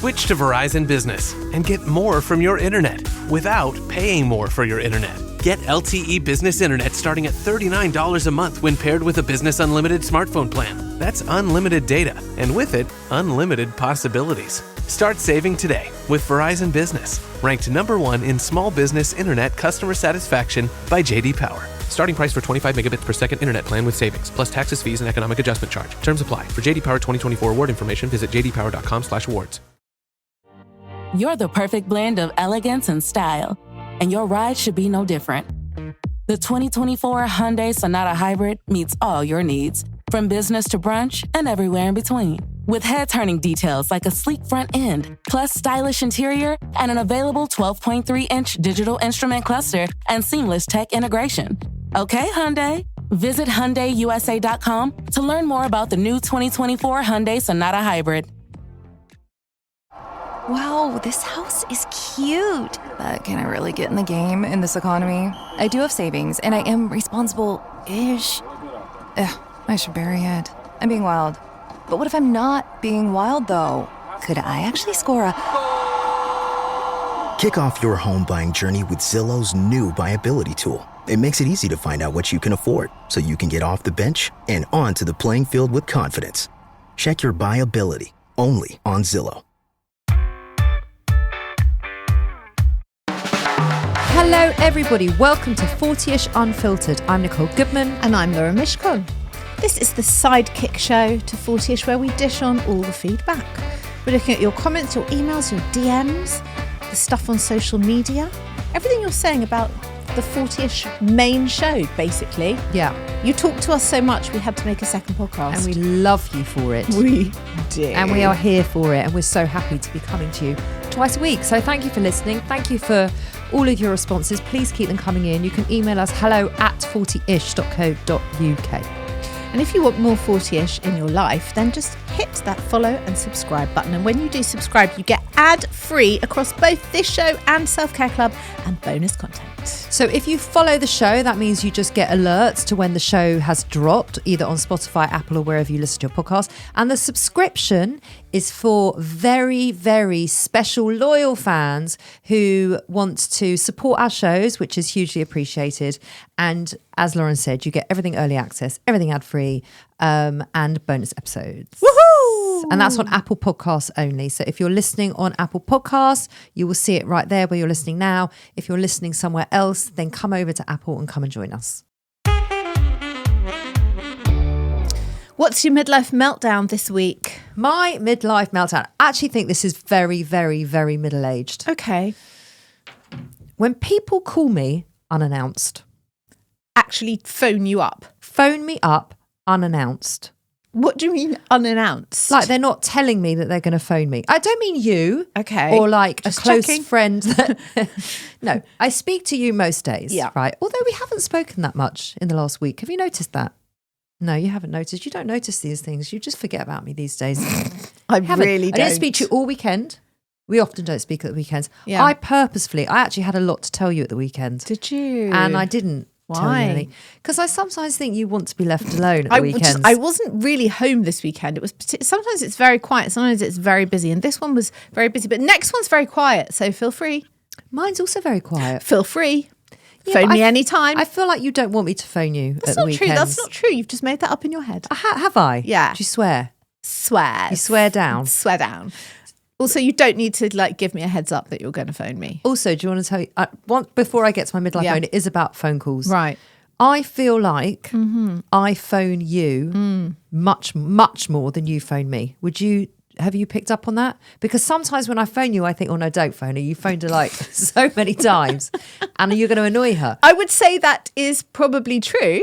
Switch to Verizon Business and get more from your internet without paying more for your internet. Get LTE Business Internet starting at $39 a month when paired with a Business Unlimited smartphone plan. That's unlimited data, and with it, unlimited possibilities. Start saving today with Verizon Business, ranked #1 in small business internet customer satisfaction by J.D. Power. Starting price for 25 megabits per second internet plan with savings, plus taxes, fees, and economic adjustment charge. Terms apply. For J.D. Power 2024 award information, visit jdpower.com/awards. You're the perfect blend of elegance and style, and your ride should be no different. The 2024 Hyundai Sonata Hybrid meets all your needs, from business to brunch and everywhere in between. With head-turning details like a sleek front end, plus stylish interior, and an available 12.3-inch digital instrument cluster and seamless tech integration. Okay, Hyundai. Visit HyundaiUSA.com to learn more about the new 2024 Hyundai Sonata Hybrid. Wow, this house is cute. But can I really get in the game in this economy? I do have savings, and I am responsible-ish. I should bury it. I'm being wild. But what if I'm not being wild, though? Could I actually score a... Kick off your home buying journey with Zillow's new BuyAbility tool. It makes it easy to find out what you can afford, so you can get off the bench and onto the playing field with confidence. Check your BuyAbility, only on Zillow. Hello everybody, welcome to 40ish Unfiltered. I'm Nicole Goodman. And I'm Laura Mishkon. This is the sidekick show to 40ish where we dish on all the feedback. We're looking at your comments, your emails, your DMs, the stuff on social media, everything you're saying about the 40ish main show, basically. Yeah. You talked to us so much, we had to make a second podcast. And we love you for it. We do. And we are here for it, and we're so happy to be coming to you twice a week. So thank you for listening. Thank you for all of your responses. Please keep them coming in. You can email us hello@40ish.co.uk. And if you want more 40ish in your life, then just hit that follow and subscribe button. And when you do subscribe, you get ad-free across both this show and Self-Care Club and bonus content. So if you follow the show, that means you just get alerts to when the show has dropped, either on Spotify, Apple, or wherever you listen to your podcast. And the subscription is for very, very special, loyal fans who want to support our shows, which is hugely appreciated. And as Lauren said, you get everything early access, everything ad-free, and bonus episodes. Woohoo! And that's on Apple Podcasts only. So if you're listening on Apple Podcasts, you will see it right there where you're listening now. If you're listening somewhere else, then come over to Apple and come and join us. What's your midlife meltdown this week? My midlife meltdown. I actually think this is very, very, very middle-aged. Okay. When people call me unannounced. Actually phone you up. Phone me up unannounced. What do you mean unannounced? Like they're not telling me that they're going to phone me. I don't mean you. Okay. Or like Just a close checking. friend. No, I speak to you most days. Yeah. Right. Although we haven't spoken that much in the last week. Have you noticed that? No, you haven't noticed. You don't notice these things. You just forget about me these days. I Haven't. really I don't. didn't speak to you all weekend. We often don't speak at the weekends. Yeah. I actually had a lot to tell you at the weekend. Did you? And I didn't tell you Why? anything. Because I sometimes think you want to be left alone at the weekends. I wasn't really home this weekend. It was sometimes it's very quiet, sometimes it's very busy, and this one was very busy. But next one's very quiet, so feel free. Mine's also very quiet. Feel free. Yeah, Phone but me anytime. I feel like you don't want me to phone you That's at the not true. weekends. That's not true. You've just made that up in your head. Have I? Yeah. Do you swear? Swear. You swear down? Swear down. Also, you don't need to like give me a heads up that you're going to phone me. Also, do you want to tell you, before I get to my midlife phone, it is about phone calls. Right. I feel like I phone you much, much more than you phone me. Have you picked up on that? Because sometimes when I phone you, I think, oh no, don't phone her. You phoned her like so many times and you're going to annoy her. I would say that is probably true,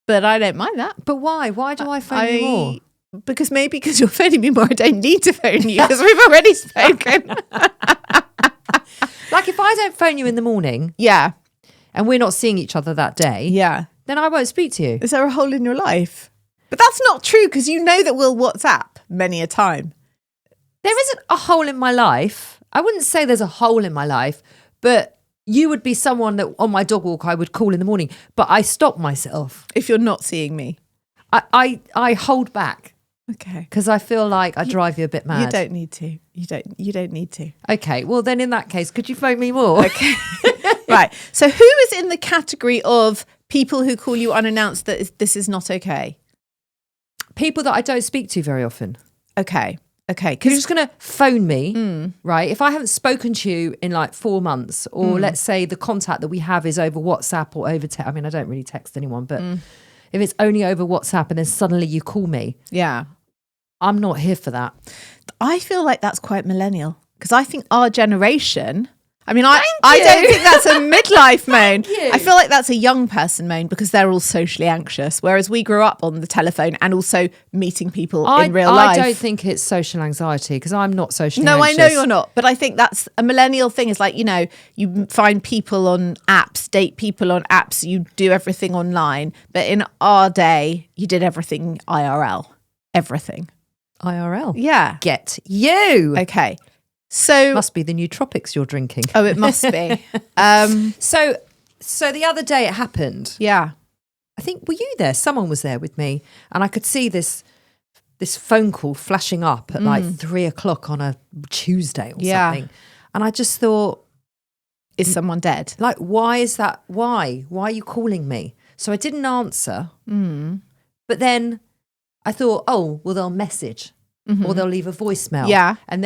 but I don't mind that. But why? Why do I phone you more? Because you're phoning me more, I don't need to phone you because we've already spoken. Like if I don't phone you in the morning Yeah. and we're not seeing each other that day, Yeah. then I won't speak to you. Is there a hole in your life? But that's not true because you know that we'll WhatsApp many a time. There isn't a hole in my life. I wouldn't say there's a hole in my life, but you would be someone that on my dog walk I would call in the morning, but I stop myself. If you're not seeing me. I hold back. Okay. Because I feel like I drive you a bit mad. You don't need to. You don't need to. Okay, well then in that case, could you phone me more? Okay. Right. So who is in the category of people who call you unannounced that this is not okay? People that I don't speak to very often. Okay. Okay. You're just going to phone me, right? If I haven't spoken to you in like 4 months, or let's say the contact that we have is over WhatsApp or over text. I mean, I don't really text anyone, but if it's only over WhatsApp and then suddenly you call me, Yeah. I'm not here for that. I feel like that's quite millennial because I think our generation, I mean, I don't think that's a midlife moan. you. I feel like that's a young person moan because they're all socially anxious, whereas we grew up on the telephone and also meeting people in real life. I don't think it's social anxiety because I'm not socially No, anxious. I know you're not, but I think that's a millennial thing. Is like, you know, you find people on apps, date people on apps, you do everything online. But in our day, you did everything IRL, everything. IRL. Yeah. Get you. Okay. So Must be the new tropics you're drinking. oh, it must be. So the other day it happened. Yeah. I think, were you there? Someone was there with me, and I could see this phone call flashing up at like 3:00 on a Tuesday or something. And I just thought, Is someone dead? like, why is that? Why are you calling me? So I didn't answer. But then I thought, oh, well, they'll message or they'll leave a voicemail. Yeah. And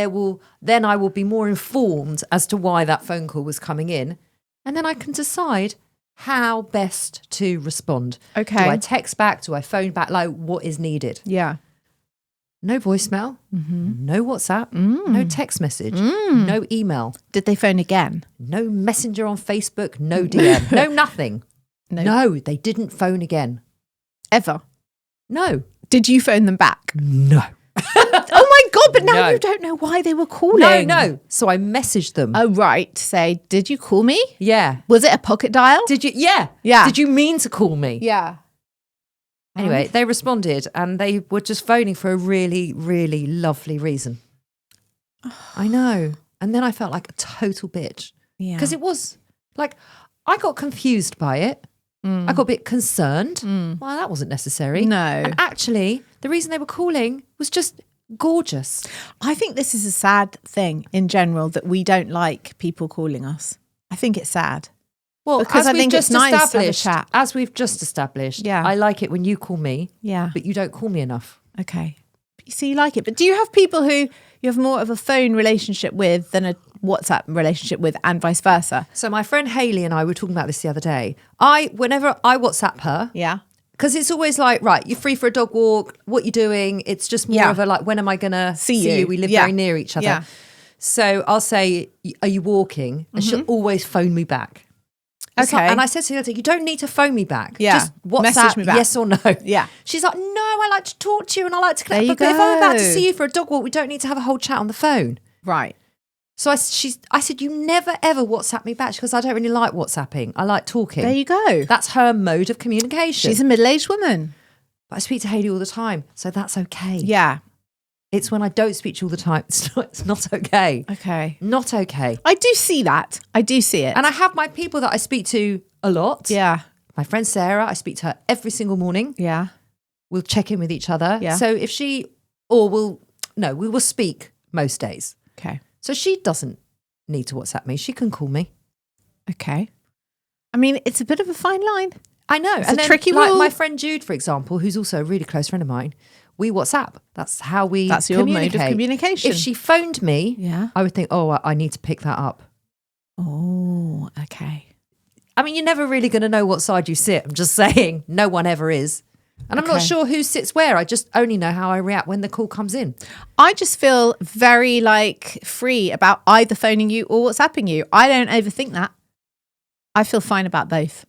then I will be more informed as to why that phone call was coming in. And then I can decide how best to respond. Okay. Do I text back? Do I phone back? Like, what is needed? Yeah. No voicemail, no WhatsApp, no text message, no email, Did they phone again? no messenger on Facebook, no DM, no nothing. No, they didn't phone again. Ever? No. Did you phone them back? No. Oh my God, but now No. you don't know why they were calling. No. So I messaged them. Oh, right. Say, did you call me? Yeah. Was it a pocket dial? Did you? Yeah. Yeah. Did you mean to call me? Yeah. Anyway, they responded and they were just phoning for a really, really lovely reason. I know. And then I felt like a total bitch. Yeah. Because it was like, I got confused by it. I got a bit concerned. Well, that wasn't necessary. No. And actually, the reason they were calling was just gorgeous. I think this is a sad thing in general that we don't like people calling us. I think it's sad. Well, Because as I we've think it's just nice to have a established, chat. as we've just established, Yeah. I like it when you call me, Yeah. but you don't call me enough. Okay. So you like it. But do you have people who you have more of a phone relationship with than a WhatsApp relationship with and vice versa? So my friend Hayley and I were talking about this the other day. Whenever I WhatsApp her, Yeah. because it's always like, right, you're free for a dog walk, what you doing? It's just more Yeah. of a like, when am I going to See see you. you? We live Yeah. very near each other. Yeah. So I'll say, are you walking? And she'll always phone me back. It's like- Okay. and I said to her, you don't need to phone me back. Yeah. Just WhatsApp, Message me back. yes or no. Yeah. She's like, no, I like to talk to you and I like to connect. There you But if I'm about to go. see you for a dog walk, we don't need to have a whole chat on the phone. Right. So I said, you never ever WhatsApp me back because I don't really like WhatsApping. I like talking. There you go. That's her mode of communication. She's a middle-aged woman. But I speak to Hayley all the time, so that's okay. Yeah. It's when I don't speak to you all the time, it's not okay. Okay. Not okay. I do see that. I do see it. And I have my people that I speak to a lot. yeah. My friend Sarah, I speak to her every single morning. Yeah. We'll check in with each other. Yeah. So if we will speak most days. Okay. So she doesn't need to WhatsApp me. She can call me. Okay. I mean, it's a bit of a fine line. I know. It's and a then, tricky like rule. my friend Jude, for example, who's also a really close friend of mine, we WhatsApp. That's how we That's your mode of communication. If she phoned me, Yeah. I would think, oh, I need to pick that up. Oh, okay. I mean, you're never really going to know what side you sit. I'm just saying, no one ever is. And I'm not Okay. sure who sits where. I just only know how I react when the call comes in. I just feel very free about either phoning you or WhatsApping you. I don't overthink that. I feel fine about both.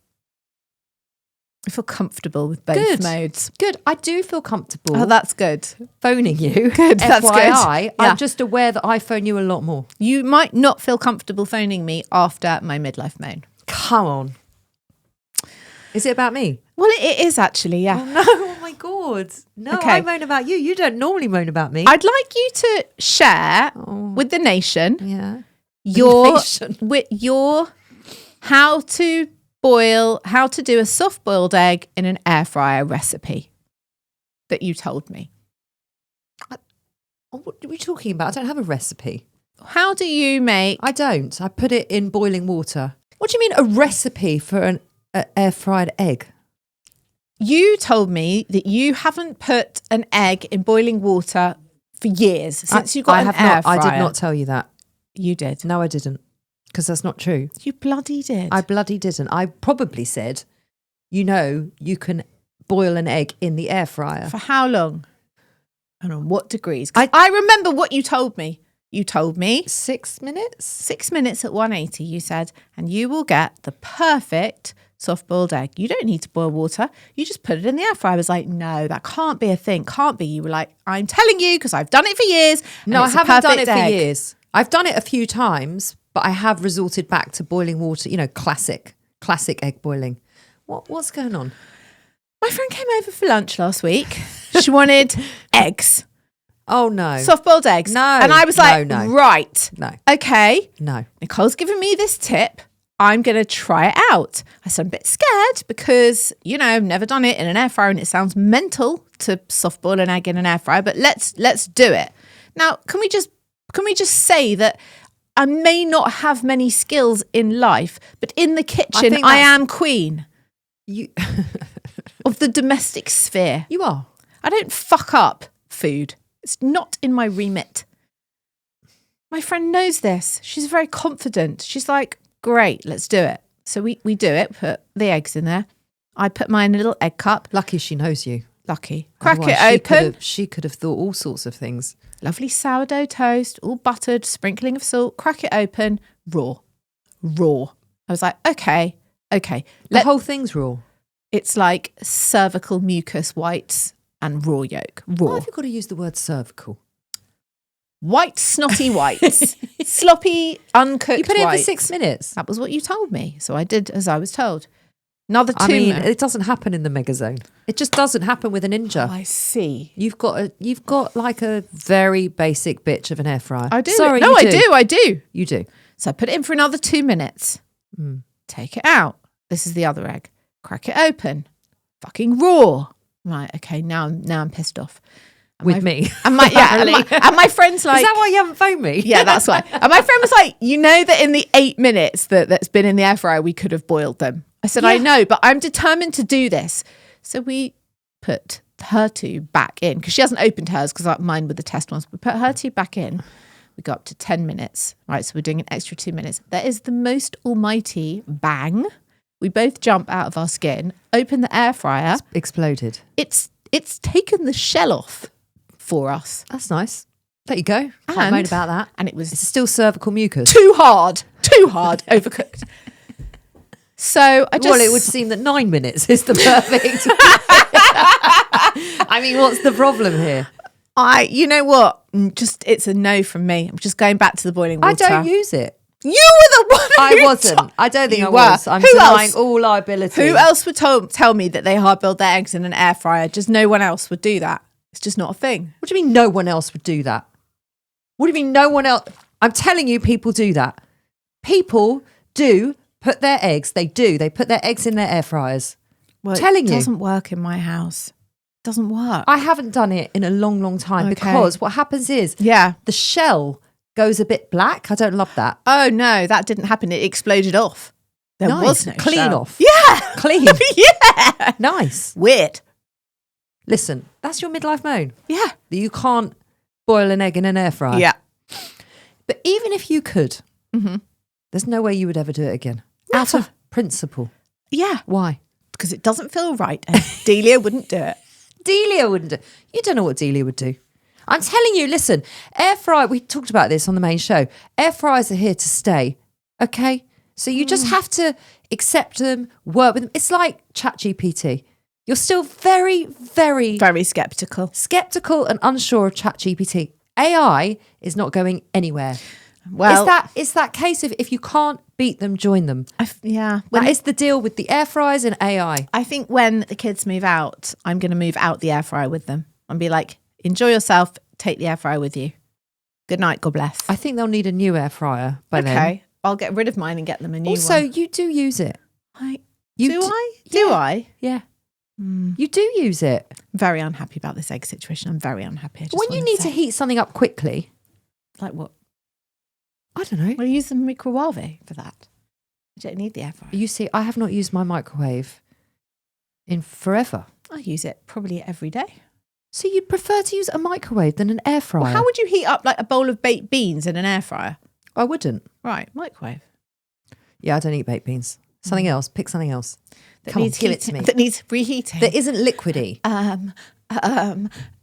I feel comfortable with both Good. modes. Good. I do feel comfortable Oh, that's good. phoning you. Good, that's good. FYI, Yeah. I'm just aware that I phone you a lot more. You might not feel comfortable phoning me after my midlife moan. Come on. Is it about me? Well, it is actually, yeah. No, oh my God. No, Okay. I moan about you. You don't normally moan about me. I'd like you to share with the nation yeah. your nation. with your how to do a soft boiled egg in an air fryer recipe that you told me. Oh, what are we talking about? I don't have a recipe. How do you make... I don't. I put it in boiling water. What do you mean a recipe for an air fried egg? You told me that you haven't put an egg in boiling water for years since you got an air fryer. I did not tell you that. You did. No, I didn't. Because that's not true. You bloody did. I bloody didn't. I probably said, you can boil an egg in the air fryer. For how long? And on what degrees? I remember what you told me. You told me 6 minutes? 6 minutes at 180, you said, and you will get the perfect soft-boiled egg. You don't need to boil water. You just put it in the air fryer. I was like, no, that can't be a thing. Can't be. You were like, I'm telling you because I've done it for years. No, I haven't done it for years. I've done it a few times, but I have resorted back to boiling water, classic egg boiling. What's going on? My friend came over for lunch last week. She wanted eggs. Oh, no. Soft-boiled eggs. No. And I was like, no. right. No. Okay. No. Nicole's given me this tip. I'm going to try it out. I said I'm a bit scared because, I've never done it in an air fryer and it sounds mental to soft boil an egg in an air fryer, but let's do it. Now, can we just say that I may not have many skills in life, but in the kitchen I am queen of the domestic sphere. You are. I don't fuck up food. It's not in my remit. My friend knows this. She's very confident. She's like, great, let's do it. So we do it, put the eggs in there. I put mine in a little egg cup. Lucky she knows you. Lucky. Crack Otherwise, it open. She could have thought all sorts of things. Lovely sourdough toast, all buttered, sprinkling of salt. Crack it open. Raw. I was like, okay. The whole thing's raw. It's like cervical mucus whites and raw yolk. Raw. Why have you got to use the word cervical? White, snotty whites. Sloppy, uncooked You put it in for whites. 6 minutes. That was what you told me. So I did as I was told. Another 2 minutes. It doesn't happen in the megazone. It just doesn't happen with a ninja. Oh, I see. You've got like a very basic bitch of an air fryer. I do. Sorry, no, you I do. You do. So I put it in for another 2 minutes. Take it out. This is the other egg. Crack it open. Fucking raw. Right. Okay. Now I'm pissed off. With me. And my friend's like, is that why you haven't phoned me? Yeah, that's why. And my friend was like, that in the 8 minutes that's been in the air fryer, we could have boiled them. I said, I know, but I'm determined to do this. So we put her two back in because she hasn't opened hers because mine were the test ones. We put her two back in. We got up to 10 minutes. Right. So we're doing an extra 2 minutes. That is the most almighty bang. We both jump out of our skin, open the air fryer. It's exploded. It's taken the shell off for us. That's nice. There you go. Can't moan about that. And it's still cervical mucus. Too hard, overcooked. So it would seem that 9 minutes is the perfect. I mean, what's the problem here? You know what? It's a no from me. I'm just going back to the boiling water. I don't use it. You were the one I wasn't. I don't think I was. I'm denying all liability. Who else would tell me that they hard-boiled their eggs in an air fryer? Just no one else would do that. It's just not a thing. What do you mean no one else would do that? What do you mean no one else? I'm telling you, people do that. People do put their eggs. They do. They put their eggs in their air fryers. Well, It doesn't work in my house. It doesn't work. I haven't done it in a long, long time because what happens is the shell goes a bit black. I don't love that. Oh, no, that didn't happen. It exploded off. There was no clean shell. off. Yeah. Clean. Yeah. Nice. Weird. Listen, that's your midlife moan. Yeah. That you can't boil an egg in an air fryer. Yeah. But even if you could, there's no way you would ever do it again. Out of principle. Yeah. Why? Because it doesn't feel right. And Delia wouldn't do it. Delia wouldn't do it. You don't know what Delia would do. I'm telling you, listen, air fryer, we talked about this on the main show. Air fryers are here to stay, okay? So you just have to accept them, work with them. It's like ChatGPT. You're still very, very... Very sceptical. Sceptical and unsure of ChatGPT. AI is not going anywhere. Well... It's that case of if you can't beat them, join them. Yeah. That is the deal with the air fryers and AI. I think when the kids move out, I'm going to move out the air fryer with them and be like, enjoy yourself, take the air fryer with you. Good night, God bless. I think they'll need a new air fryer by then. Okay, I'll get rid of mine and get them a new one. Also, you do use it. Do I? Yeah. You do use it. I'm very unhappy about this egg situation. I'm very unhappy. When you need to heat something up quickly. Like what? I don't know. Well, use the microwave for that. I don't need the air fryer. You see, I have not used my microwave in forever. I use it probably every day. So you'd prefer to use a microwave than an air fryer? Well, how would you heat up like a bowl of baked beans in an air fryer? I wouldn't. Right, microwave. Yeah, I don't eat baked beans. Something else. Pick something else. Come on, give it to me. That needs reheating. That isn't liquidy. Well,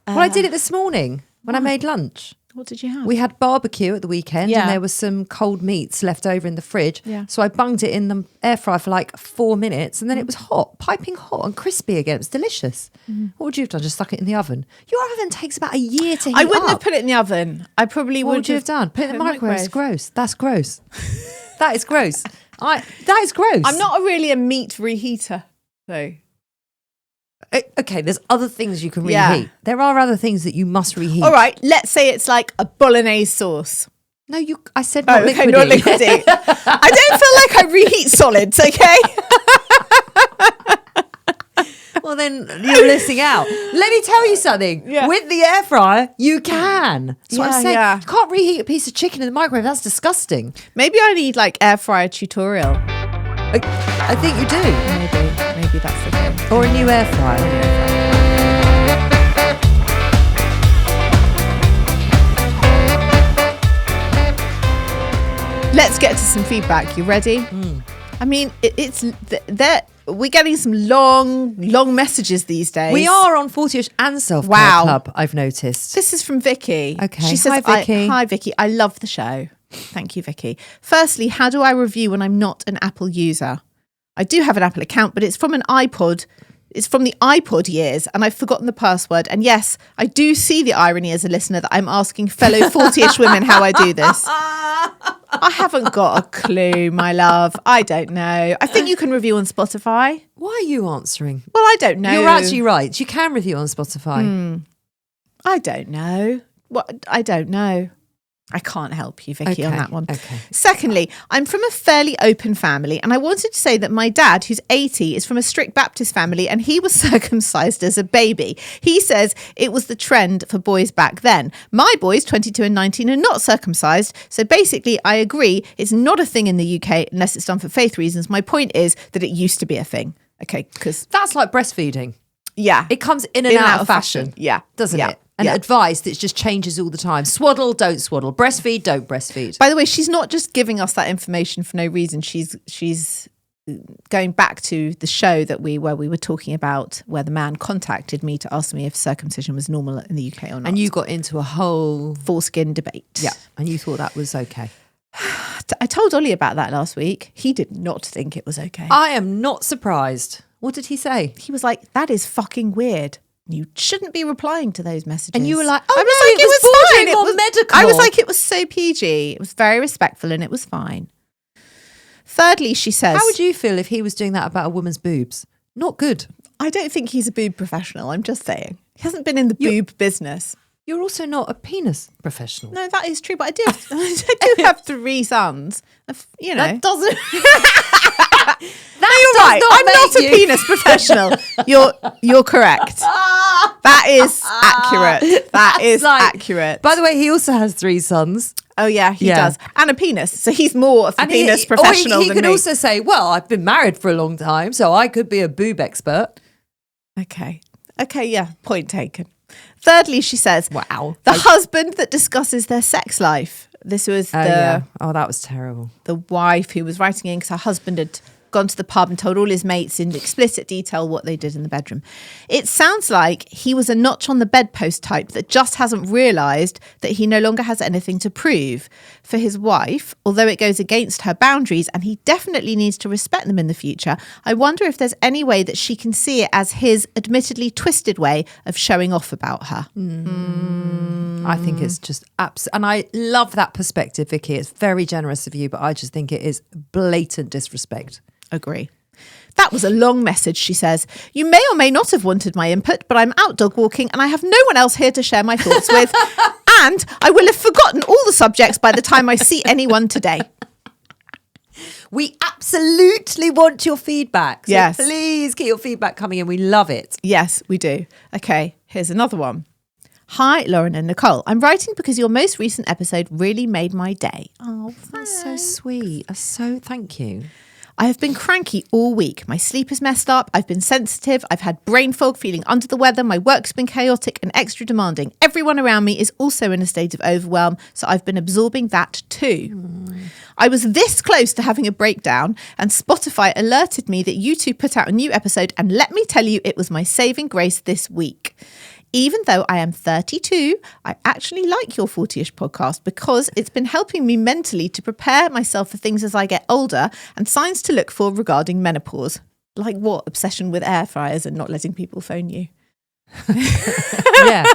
I did it this morning when I made lunch. What did you have? We had barbecue at the weekend Yeah. and there was some cold meats left over in the fridge. Yeah. So I bunged it in the air fryer for like 4 minutes and then it was hot, piping hot and crispy again. It was delicious. What would you have done? Just stuck it in the oven? Your oven takes about a year to heat I wouldn't have up. put it in the oven. I probably What would you have done? Put it in the microwave. It's gross. That's gross. That is gross. That is gross. I'm not really a meat reheater, though. Okay, there's other things you can reheat. Yeah. There are other things that you must reheat. All right, let's say it's like a bolognese sauce. No, I said not liquidy. Okay, not liquidy. I don't feel like I reheat solids, okay? Well, then you're missing out. Let me tell you something. Yeah. With the air fryer, you can. That's what I'm saying. Yeah. You can't reheat a piece of chicken in the microwave. That's disgusting. Maybe I need like air fryer tutorial. I think you do. Maybe that's the thing. Or a new air fryer. Let's get to some feedback. You ready? I mean, we're getting some long messages these days. We are on 40ish and Self-Care Wow. Club, I've noticed. This is from Vicky. Okay. She says, Hi, Vicky. Hi, Vicky. I love the show. Thank you, Vicky. Firstly, how do I review when I'm not an Apple user? I do have an Apple account, but it's from an iPod. It's from the iPod years, and I've forgotten the password. And yes, I do see the irony as a listener that I'm asking fellow 40ish women how I do this. I haven't got a clue, my love. I don't know. I think you can review on Spotify. Why are you answering? Well, I don't know. You're actually right. You can review on Spotify. I don't know. What? I don't know. I can't help you, Vicky, on that one. Okay. Secondly, I'm from a fairly open family, and I wanted to say that my dad, who's 80, is from a strict Baptist family, and he was circumcised as a baby. He says it was the trend for boys back then. My boys, 22 and 19, are not circumcised, so basically I agree it's not a thing in the UK unless it's done for faith reasons. My point is that it used to be a thing. Okay, because... That's like breastfeeding. Yeah. It comes in and out of fashion. Yeah. Doesn't Yeah. it? And advice that just changes all the time. Swaddle, don't swaddle. Breastfeed, don't breastfeed. By the way, she's not just giving us that information for no reason. She's going back to the show where we were talking about where the man contacted me to ask me if circumcision was normal in the UK or not. And you got into a whole foreskin debate. Yeah. And you thought that was okay. I told Ollie about that last week. He did not think it was okay. I am not surprised. What did he say? He was like, that is fucking weird. You shouldn't be replying to those messages. And you were like, I was like, it was fine. It was medical. I was like, it was so PG. It was very respectful and it was fine. Thirdly, she says... How would you feel if he was doing that about a woman's boobs? Not good. I don't think he's a boob professional. I'm just saying. He hasn't been in the boob business. You're also not a penis professional. No, that is true. But I do have 3 sons. You know. That doesn't... You're right. I'm not a penis professional. You're correct. That is accurate. That is accurate. By the way, he also has 3 sons. Oh yeah, he does, and a penis. So he's more of a penis professional he than could me. also say, "Well, I've been married for a long time, so I could be a boob expert." Okay, yeah, point taken. Thirdly, she says, "Wow, the husband that discusses their sex life." This was that was terrible. The wife who was writing in because her husband had gone to the pub and told all his mates in explicit detail what they did in the bedroom. It sounds like he was a notch on the bedpost type that just hasn't realised that he no longer has anything to prove for his wife, although it goes against her boundaries and he definitely needs to respect them in the future. I wonder if there's any way that she can see it as his admittedly twisted way of showing off about her. I think it's just and I love that perspective, Vicky. It's very generous of you, but I just think it is blatant disrespect. Agree. That was a long message, she says. You may or may not have wanted my input, but I'm out dog walking and I have no one else here to share my thoughts with. And I will have forgotten all the subjects by the time I see anyone today. We absolutely want your feedback. So Yes. please get your feedback coming in. We love it. Yes, we do. Okay, here's another one. Hi, Lauren and Nicole. I'm writing because your most recent episode really made my day. Oh, That's so sweet. So thank you. I have been cranky all week. My sleep is messed up. I've been sensitive. I've had brain fog, feeling under the weather. My work's been chaotic and extra demanding. Everyone around me is also in a state of overwhelm, so I've been absorbing that too. I was this close to having a breakdown, and Spotify alerted me that you two put out a new episode, and let me tell you, it was my saving grace this week. Even though I am 32, I actually like your 40ish podcast because it's been helping me mentally to prepare myself for things as I get older and signs to look for regarding menopause. Like what? Obsession with air fryers and not letting people phone you. Yeah.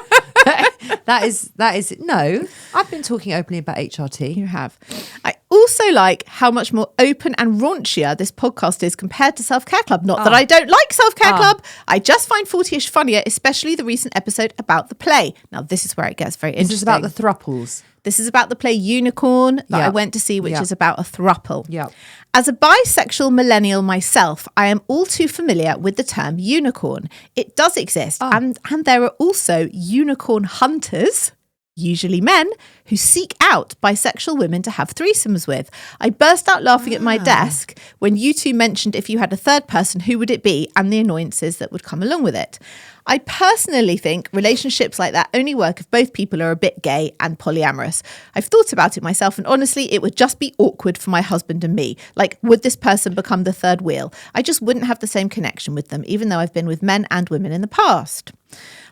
That is no. I've been talking openly about HRT. You have. I also like how much more open and raunchier this podcast is compared to Self Care Club. Not that I don't like Self Care Club. I just find 40ish funnier, especially the recent episode about the play. Now, this is where it gets very interesting. This is about the thruples. This is about the play Unicorn that I went to see, which is about a throuple. Yeah. As a bisexual millennial myself, I am all too familiar with the term unicorn. It does exist, and there are also unicorn hunters, usually men, who seek out bisexual women to have threesomes with. I burst out laughing at my desk when you two mentioned if you had a third person, who would it be, and the annoyances that would come along with it. I personally think relationships like that only work if both people are a bit gay and polyamorous. I've thought about it myself, and honestly, it would just be awkward for my husband and me. Like, would this person become the third wheel? I just wouldn't have the same connection with them, even though I've been with men and women in the past.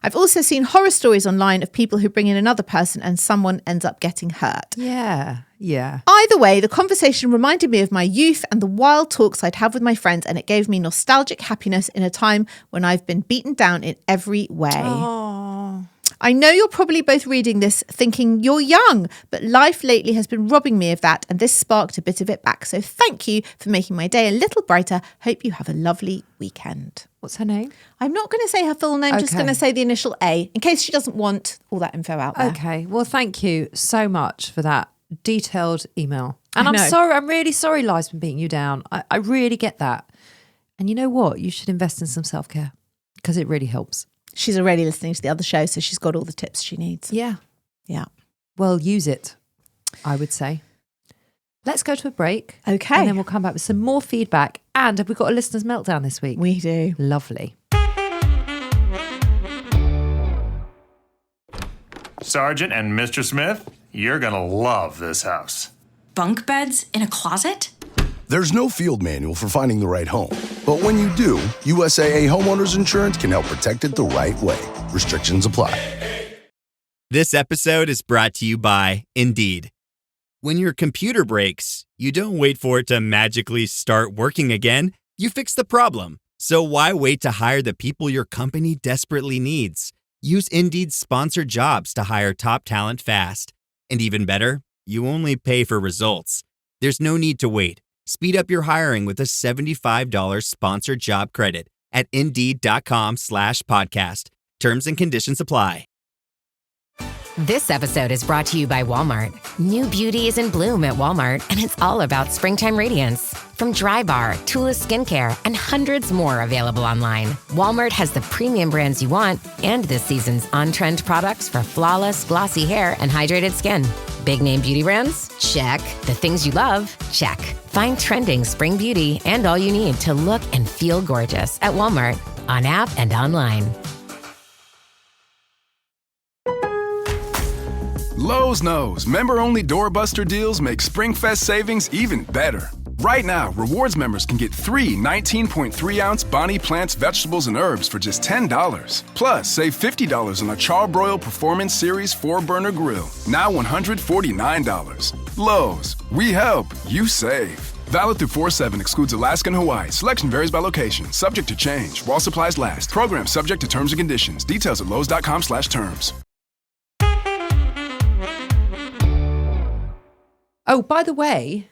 I've also seen horror stories online of people who bring in another person and someone ends up getting hurt. Yeah. Either way, the conversation reminded me of my youth and the wild talks I'd have with my friends, and it gave me nostalgic happiness in a time when I've been beaten down in every way. Oh. I know you're probably both reading this thinking you're young, but life lately has been robbing me of that, and this sparked a bit of it back. So thank you for making my day a little brighter. Hope you have a lovely weekend. What's her name? I'm not going to say her full name, just going to say the initial A, in case she doesn't want all that info out there. Okay. Well, thank you so much for that detailed email. And I know. I'm really sorry life's been beating you down. I really get that. And you know what? You should invest in some self-care because it really helps. She's already listening to the other show, so she's got all the tips she needs. Yeah. Well, use it, I would say. Let's go to a break. Okay. And then we'll come back with some more feedback. And have we got a listener's meltdown this week? We do. Lovely. Sergeant and Mr. Smith, you're gonna love this house. Bunk beds in a closet? There's no field manual for finding the right home. But when you do, USAA Homeowners Insurance can help protect it the right way. Restrictions apply. This episode is brought to you by Indeed. When your computer breaks, you don't wait for it to magically start working again. You fix the problem. So why wait to hire the people your company desperately needs? Use Indeed's sponsored jobs to hire top talent fast. And even better, you only pay for results. There's no need to wait. Speed up your hiring with a $75 sponsored job credit at Indeed.com/podcast. Terms and conditions apply. This episode is brought to you by Walmart. New beauty is in bloom at Walmart, and it's all about springtime radiance. From Drybar, Tula Skincare, and hundreds more available online, Walmart has the premium brands you want and this season's on-trend products for flawless, glossy hair and hydrated skin. Big name beauty brands? Check. The things you love? Check. Find trending spring beauty and all you need to look and feel gorgeous at Walmart, on app and online. Lowe's knows member-only doorbuster deals make SpringFest savings even better. Right now, rewards members can get 3 19.3-ounce Bonnie Plants vegetables and herbs for just $10. Plus, save $50 on a Charbroil Performance Series 4-burner grill, now $149. Lowe's, we help, you save. Valid through 4/7, excludes Alaska and Hawaii. Selection varies by location, subject to change. While supplies last. Program subject to terms and conditions. Details at lowes.com/terms. Oh, by the way,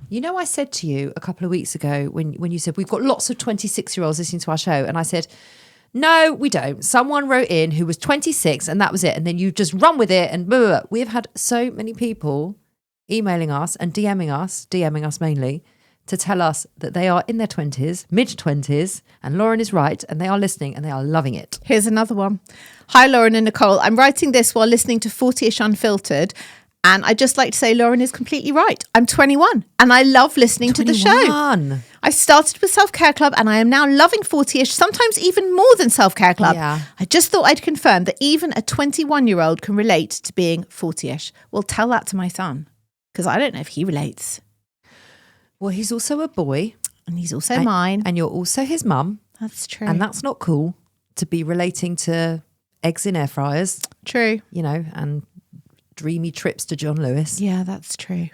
you know, I said to you a couple of weeks ago when you said we've got lots of 26-year-olds listening to our show, and I said, no, we don't. Someone wrote in who was 26 and that was it. And then you just run with it and blah, blah, blah. We have had so many people emailing us and DMing us mainly, to tell us that they are in their 20s, mid-20s, and Lauren is right, and they are listening and they are loving it. Here's another one. Hi, Lauren and Nicole. I'm writing this while listening to 40ish Unfiltered. And I'd just like to say Lauren is completely right. I'm 21 and I love listening to the show. I started with Self-Care Club and I am now loving 40ish, sometimes even more than Self-Care Club. Yeah. I just thought I'd confirm that even a 21-year-old can relate to being 40ish. Well, tell that to my son, because I don't know if he relates. Well, he's also a boy. And he's also mine. And you're also his mum. That's true. And that's not cool to be relating to eggs in air fryers. True. You know, and dreamy trips to John Lewis. Yeah, that's true.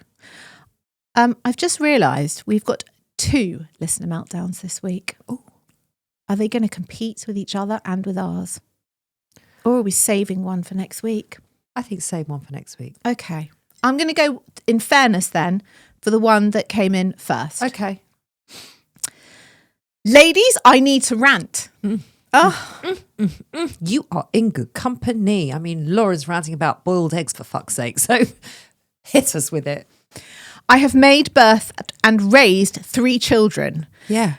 I've just realised we've got 2 listener meltdowns this week. Oh, are they going to compete with each other and with ours? Or are we saving one for next week? I think save one for next week. Okay. I'm going to go, in fairness then, for the one that came in first. Okay. Ladies, I need to rant. You are in good company. I mean, Laura's ranting about boiled eggs, for fuck's sake. So hit us with it. I have made, birthed and raised 3 children. Yeah,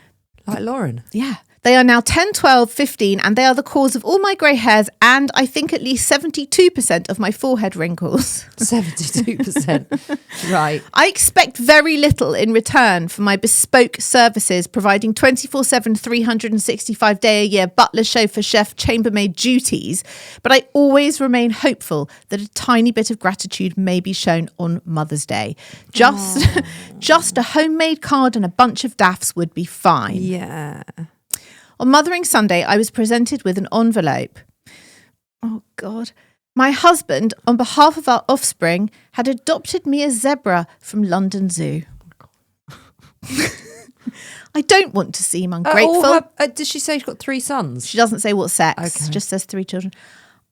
like Lauren. Yeah. They are now 10, 12, 15, and they are the cause of all my grey hairs and I think at least 72% of my forehead wrinkles. 72%. Right. I expect very little in return for my bespoke services, providing 24/7, 365-day-a-year butler, chauffeur, chef, chambermaid duties. But I always remain hopeful that a tiny bit of gratitude may be shown on Mother's Day. Just a homemade card and a bunch of daffs would be fine. Yeah. On Mothering Sunday, I was presented with an envelope. Oh, God. My husband, on behalf of our offspring, had adopted me a zebra from London Zoo. I don't want to seem ungrateful. Did she say she's got 3 sons? She doesn't say what sex. Okay. Just says 3 children.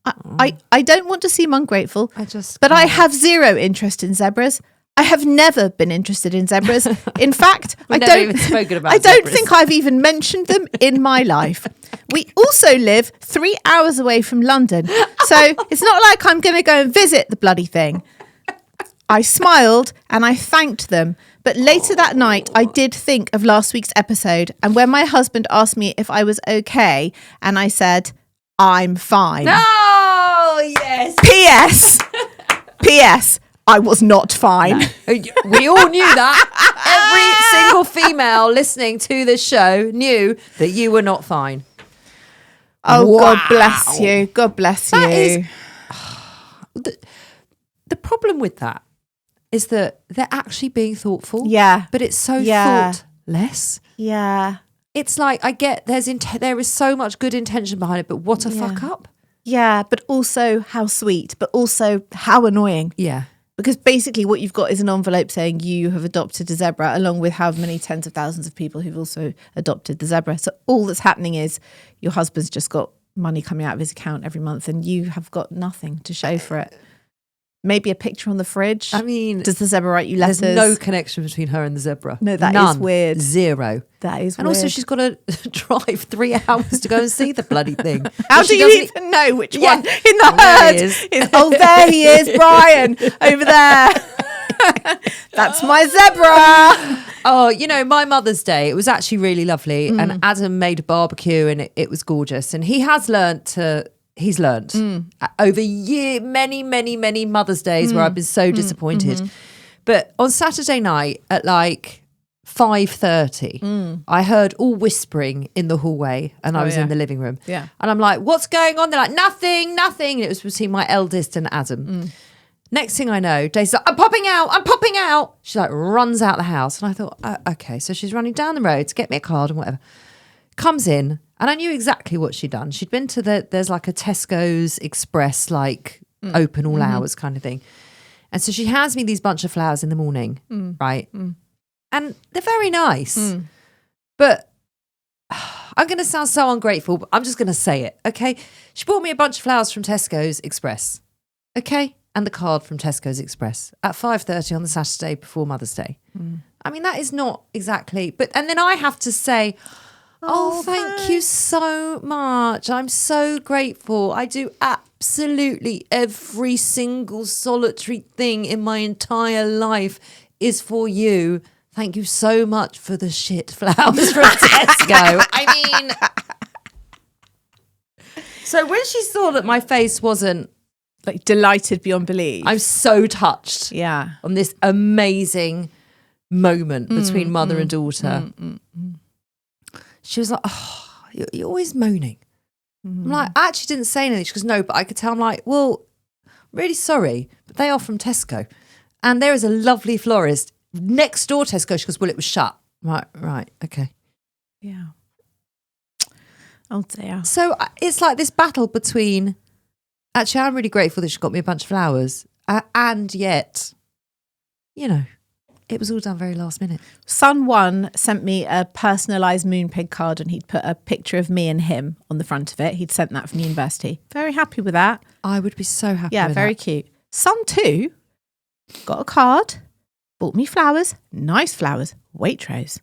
I don't want to seem ungrateful, but can't. I have zero interest in zebras. I have never been interested in zebras. In fact, I don't think I've even mentioned them in my life. We also live 3 hours away from London, so it's not like I'm going to go and visit the bloody thing. I smiled and I thanked them, but later that night I did think of last week's episode, and when my husband asked me if I was okay, and I said, I'm fine. Oh, yes. P.S. I was not fine. No. We all knew that. Every single female listening to this show knew that you were not fine. Oh, wow. God bless you. God bless you. Is, the problem with that is that they're actually being thoughtful. Yeah. But it's so thoughtless. Yeah. It's like, I get there is so much good intention behind it, but what a fuck up. Yeah, but also how sweet, but also how annoying. Yeah. Because basically what you've got is an envelope saying you have adopted a zebra, along with how many tens of thousands of people who've also adopted the zebra. So all that's happening is your husband's just got money coming out of his account every month and you have got nothing to show for it. Maybe a picture on the fridge. I mean, does the zebra write you letters? There's no connection between her and the zebra. No, that None. is weird. Zero. That is and weird. And also she's got to drive 3 hours to go and see the bloody thing. How do you even know which one in the herd? There he is, Brian, over there. That's my zebra. Oh, you know, my Mother's Day, it was actually really lovely. And Adam made a barbecue and it was gorgeous. And he has learnt over many Mother's Days where I've been so disappointed. But on Saturday night at like 5:30, I heard all whispering in the hallway and I was in the living room. Yeah. And I'm like, what's going on? They're like, nothing. And it was between my eldest and Adam. Next thing I know, Daisy's like, I'm popping out. She like runs out the house. And I thought, okay, so she's running down the road to get me a card and whatever. Comes in, and I knew exactly what she'd done. She'd been to there's like a Tesco's Express, like open all hours kind of thing. And so she hands me these bunch of flowers in the morning, right? And they're very nice. But I'm going to sound so ungrateful, but I'm just going to say it, okay? She bought me a bunch of flowers from Tesco's Express, okay? And the card from Tesco's Express at 5:30 on the Saturday before Mother's Day. I mean, that is not exactly... And then I have to say... Oh, thank you so much. I'm so grateful. I do absolutely every single solitary thing in my entire life is for you. Thank you so much for the shit flowers from Tesco. I mean, so when she saw that my face wasn't like delighted beyond belief, I'm so touched. Yeah, on this amazing moment between mother and daughter. She was like, "Oh, you're always moaning." I'm like, I actually didn't say anything. She goes, "No, but I could tell." I'm like, "Well, really sorry, but they are from Tesco, and there is a lovely florist next door Tesco." She goes, "Well, it was shut." I'm like, right, okay. Yeah. Oh dear. So it's like this battle between, actually, I'm really grateful that she got me a bunch of flowers, and yet, you know, it was all done very last minute. Son 1 sent me a personalised Moonpig card and he'd put a picture of me and him on the front of it. He'd sent that from university. Very happy with that. I would be so happy with that. Yeah, very cute. Son 2 got a card, bought me flowers, nice flowers, Waitrose.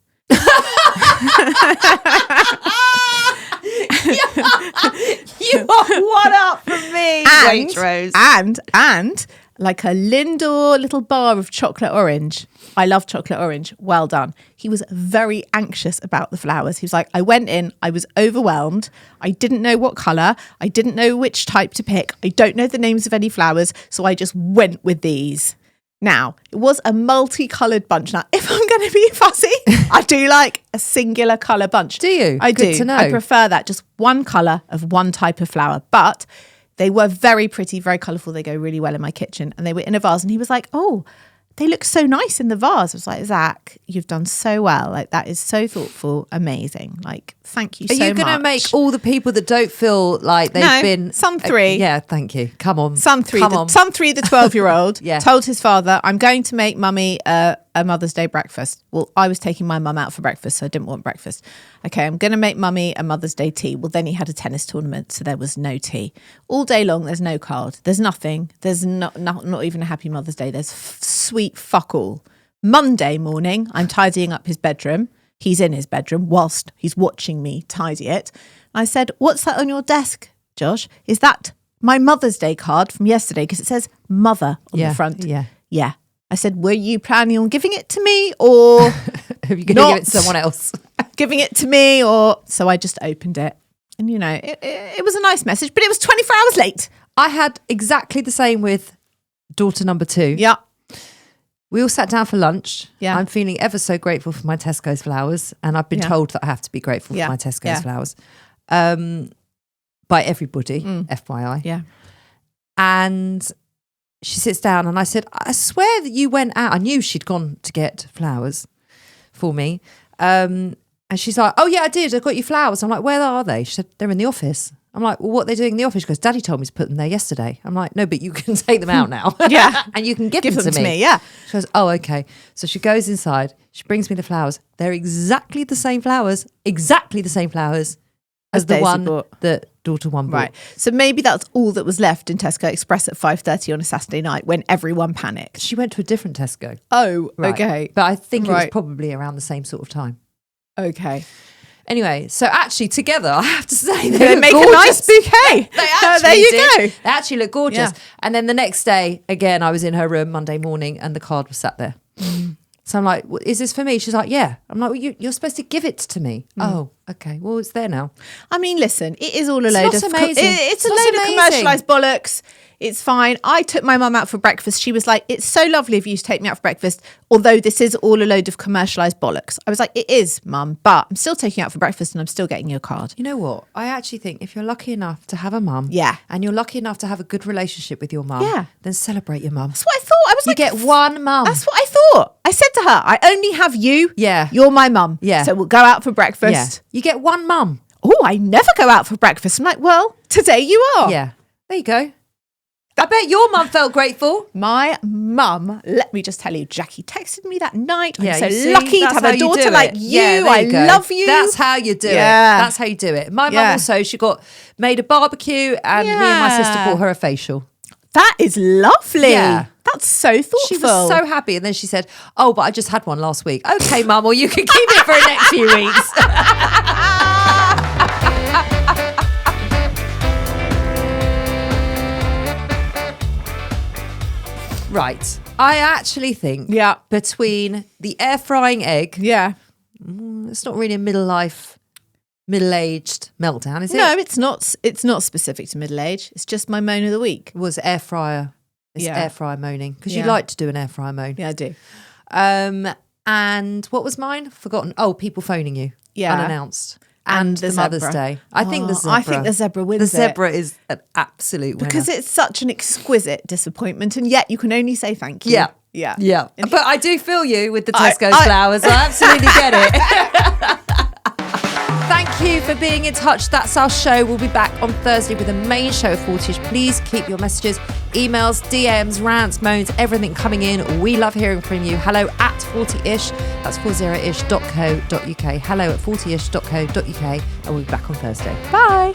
You are one up from me, Waitrose. And like a Lindor little bar of chocolate orange. I love chocolate orange. Well done. He was very anxious about the flowers. He was like, I went in, I was overwhelmed. I didn't know what colour. I didn't know which type to pick. I don't know the names of any flowers. So I just went with these. Now, it was a multicoloured bunch. Now, if I'm going to be fussy, I do like a singular colour bunch. Do you? I Good do. to know. I prefer that. Just one colour of one type of flower. But they were very pretty, very colourful. They go really well in my kitchen. And they were in a vase. And he was like, oh, they look so nice in the vase. I was like, Zach, you've done so well. Like, that is so thoughtful. Amazing. Like, thank you so much. Are you going to make all the people that don't feel like they've been... Son 3. Yeah, thank you. Come on. Son 3, the 12-year-old, yeah. told his father, I'm going to make mummy a Mother's Day breakfast. Well, I was taking my mum out for breakfast, so I didn't want breakfast. Okay, I'm going to make mummy a Mother's Day tea. Well, then he had a tennis tournament, so there was no tea. All day long, there's no card. There's nothing. There's not even a happy Mother's Day. There's sweet fuck all. Monday morning, I'm tidying up his bedroom. He's in his bedroom whilst he's watching me tidy it. I said, what's that on your desk, Josh? Is that my Mother's Day card from yesterday? Because it says mother on the front. Yeah. I said, were you planning on giving it to me or are you going to give it to someone else? Giving it to me or... So I just opened it. And, you know, it was a nice message, but it was 24 hours late. I had exactly the same with daughter number 2. Yeah. We all sat down for lunch. Yeah. I'm feeling ever so grateful for my Tesco's flowers. And I've been told that I have to be grateful for my Tesco's flowers. By everybody, FYI. Yeah. And she sits down and I said, I swear that you went out. I knew she'd gone to get flowers for me. And she's like, oh yeah, I did. I got you flowers. I'm like, where are they? She said, they're in the office. I'm like, well, what are they doing in the office? She goes, Daddy told me to put them there yesterday. I'm like, no, but you can take them out now. Yeah. And you can give them to me. Yeah. She goes, oh, okay. So she goes inside. She brings me the flowers. They're exactly the same flowers as the one that daughter 1 bought. Right. So maybe that's all that was left in Tesco Express at 5:30 on a Saturday night when everyone panicked. She went to a different Tesco. Oh, Right. okay. But I think it was probably around the same sort of time. Okay. Anyway, so actually together, I have to say, they make a nice bouquet. They actually there you did. go. They actually look gorgeous. Yeah. And then the next day, again, I was in her room Monday morning and the card was sat there. So I'm like, is this for me? She's like, yeah. I'm like, well, you're supposed to give it to me. Oh, okay. Well, it's there now. I mean, listen, it is all a It's load not of... amazing. It's a It's load not of amazing. commercialised bollocks. It's fine. I took my mum out for breakfast. She was like, it's so lovely of you to take me out for breakfast, although this is all a load of commercialised bollocks. I was like, it is, Mum, but I'm still taking you out for breakfast and I'm still getting you a card. You know what? I actually think if you're lucky enough to have a mum, and you're lucky enough to have a good relationship with your mum, then celebrate your mum. That's what I thought. I was like, you get one mum. That's what I thought. I said to her, I only have you. Yeah. You're my mum. Yeah. So we'll go out for breakfast. Yeah. You get one mum. Oh, I never go out for breakfast. I'm like, well, today you are. Yeah. There you go. I bet your mum felt grateful. My mum, let me just tell you, Jackie texted me that night. Yeah, I'm so you see, lucky to that's have how a you daughter do like it. you. Yeah, there I you go. love you. That's how you do it. Yeah. That's how you do it. My mum Yeah. also, she made a barbecue and me and my sister bought her a facial. That is lovely. Yeah. That's so thoughtful. She was so happy. And then she said, oh, but I just had one last week. Okay, mum, well, you can keep it for the next few weeks. Right. I actually think between the air frying egg, it's not really a middle-aged meltdown, is it? No, it's not. It's not specific to middle age. It's just my moan of the week. Was air fryer. It's air fryer moaning because you Yeah. like to do an air fryer moan. Yeah, I do. And what was mine? Forgotten. Oh, people phoning you unannounced. And the Mother's zebra. Day. I think the zebra. I think the zebra wins. The zebra is an absolute winner. because it's such an exquisite disappointment, and yet you can only say thank you. Yeah. yeah. But I do feel you with the Tesco flowers. I absolutely get it. Thank you for being in touch. That's our show. We'll be back on Thursday with a main show of 40ish. Please keep your messages, emails, DMs, rants, moans, everything coming in. We love hearing from you. Hello at 40ish. That's 40ish.co.uk. Hello at 40ish.co.uk. And we'll be back on Thursday. Bye.